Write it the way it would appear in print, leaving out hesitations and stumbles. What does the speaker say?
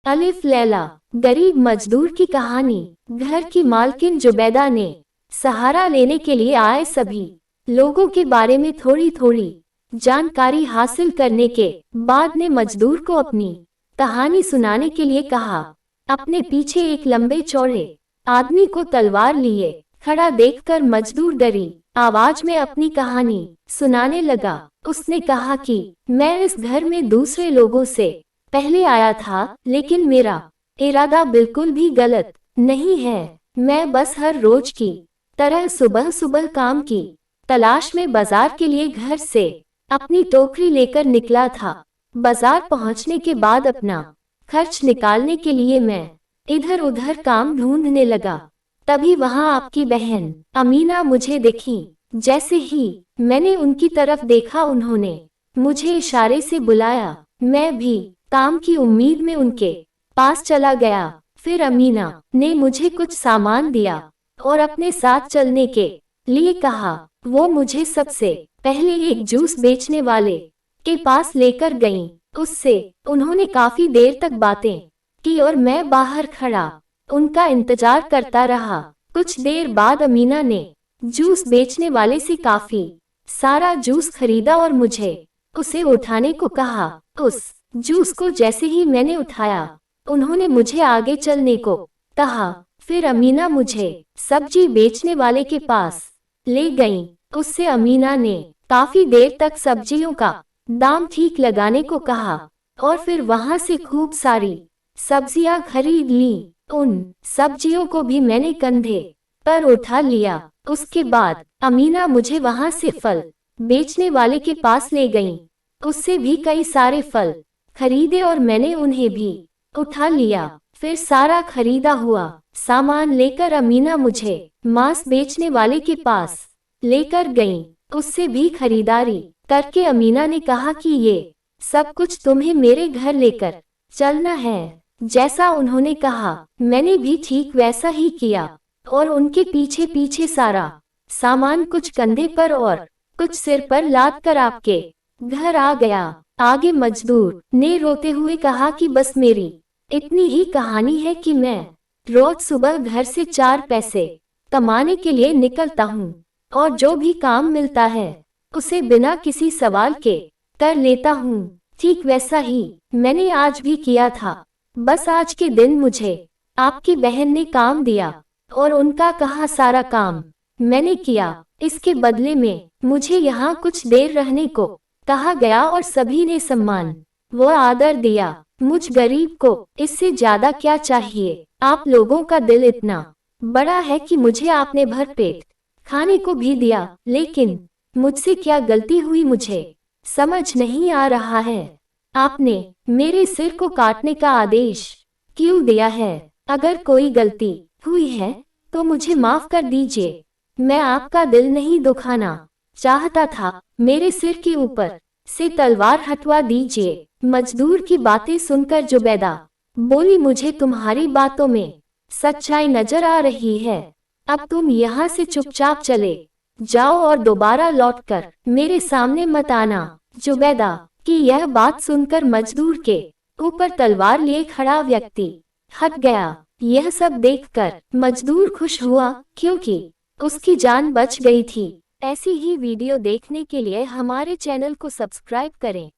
अलिफ लैला। गरीब मजदूर की कहानी। घर की मालकिन जुबैदा ने सहारा लेने के लिए आए सभी लोगों के बारे में थोड़ी थोड़ी जानकारी हासिल करने के बाद ने मजदूर को अपनी कहानी सुनाने के लिए कहा। अपने पीछे एक लंबे चौड़े आदमी को तलवार लिए खड़ा देखकर मजदूर डरी आवाज में अपनी कहानी सुनाने लगा। उसने कहा कि मैं इस घर में दूसरे लोगों से पहले आया था, लेकिन मेरा इरादा बिल्कुल भी गलत नहीं है। मैं बस हर रोज की तरह सुबह सुबह काम की तलाश में बाजार के लिए घर से अपनी टोकरी लेकर निकला था। बाजार पहुंचने के बाद अपना खर्च निकालने के लिए मैं इधर उधर काम ढूंढने लगा। तभी वहां आपकी बहन अमीना मुझे दिखी। जैसे ही मैंने उनकी तरफ देखा, उन्होंने मुझे इशारे से बुलाया। मैं भी काम की उम्मीद में उनके पास चला गया। फिर अमीना ने मुझे कुछ सामान दिया और अपने साथ चलने के लिए कहा। वो मुझे सबसे पहले एक जूस बेचने वाले के पास लेकर गईं। उससे उन्होंने काफी देर तक बातें की और मैं बाहर खड़ा उनका इंतजार करता रहा। कुछ देर बाद अमीना ने जूस बेचने वाले से काफी सारा जूस खरीदा और मुझे उसे उठाने को कहा। उस जूस को जैसे ही मैंने उठाया, उन्होंने मुझे आगे चलने को कहा। फिर अमीना मुझे सब्जी बेचने वाले के पास ले गईं। उससे अमीना ने काफी देर तक सब्जियों का दाम ठीक लगाने को कहा और फिर वहां से खूब सारी सब्जियां खरीद ली। उन सब्जियों को भी मैंने कंधे पर उठा लिया। उसके बाद अमीना मुझे वहां से फल बेचने वाले के पास ले गईं। उससे भी कई सारे फल खरीदे और मैंने उन्हें भी उठा लिया। फिर सारा खरीदा हुआ सामान लेकर अमीना मुझे मांस बेचने वाले के पास लेकर गईं। उससे भी खरीदारी करके अमीना ने कहा कि ये सब कुछ तुम्हें मेरे घर लेकर चलना है। जैसा उन्होंने कहा, मैंने भी ठीक वैसा ही किया और उनके पीछे पीछे सारा सामान कुछ कंधे पर और कुछ सिर पर लाद कर आपके घर आ गया। आगे मजदूर ने रोते हुए कहा कि बस मेरी इतनी ही कहानी है कि मैं रोज सुबह घर से 4 पैसे कमाने के लिए निकलता हूँ और जो भी काम मिलता है उसे बिना किसी सवाल के कर लेता हूँ। ठीक वैसा ही मैंने आज भी किया था। बस आज के दिन मुझे आपकी बहन ने काम दिया और उनका कहा सारा काम मैंने किया। इसके बदले में मुझे यहाँ कुछ देर रहने को कहा गया और सभी ने सम्मान व आदर दिया। मुझ गरीब को इससे ज्यादा क्या चाहिए। आप लोगों का दिल इतना बड़ा है कि मुझे आपने भरपेट खाने को भी दिया, लेकिन मुझसे क्या गलती हुई मुझे समझ नहीं आ रहा है। आपने मेरे सिर को काटने का आदेश क्यों दिया है? अगर कोई गलती हुई है तो मुझे माफ कर दीजिए। मैं आपका दिल नहीं दुखाना चाहता था। मेरे सिर के ऊपर से तलवार हटवा दीजिए। मजदूर की बातें सुनकर जुबैदा बोली, मुझे तुम्हारी बातों में सच्चाई नजर आ रही है। अब तुम यहाँ से चुपचाप चले जाओ और दोबारा लौटकर मेरे सामने मत आना। जुबैदा की यह बात सुनकर मजदूर के ऊपर तलवार लिए खड़ा व्यक्ति हट गया। यह सब देखकर मजदूर खुश हुआ क्योंकि उसकी जान बच गई थी। ऐसी ही वीडियो देखने के लिए हमारे चैनल को सब्सक्राइब करें।